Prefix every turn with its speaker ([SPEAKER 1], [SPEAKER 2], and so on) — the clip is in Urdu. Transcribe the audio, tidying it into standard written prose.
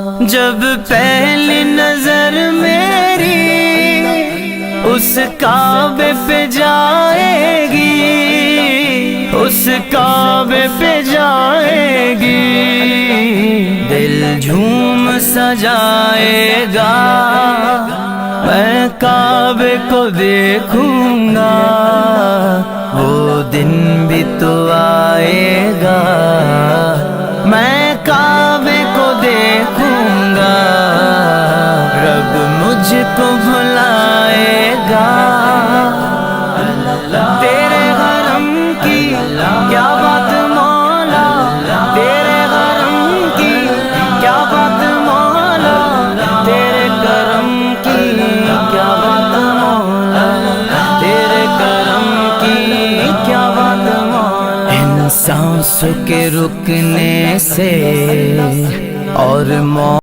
[SPEAKER 1] جب پہلی نظر میری اس کعبے پہ جائے گی، اس کعبے پہ جائے گی، دل جھوم سجائے گا، میں کعبے کو دیکھوں گا، وہ دن بھی تو آئے گا، میں کعبے کو دیکھوں گا، رب مجھ کو بھلائے گا، تیرے حرم کی کیا بات مولا، تیرے حرم کی کیا بات مولا، تیرے کرم کی کیا بات مولا، تیرے کرم کی کیا بات مولا۔ ان سانسوں کے رکنے سے اور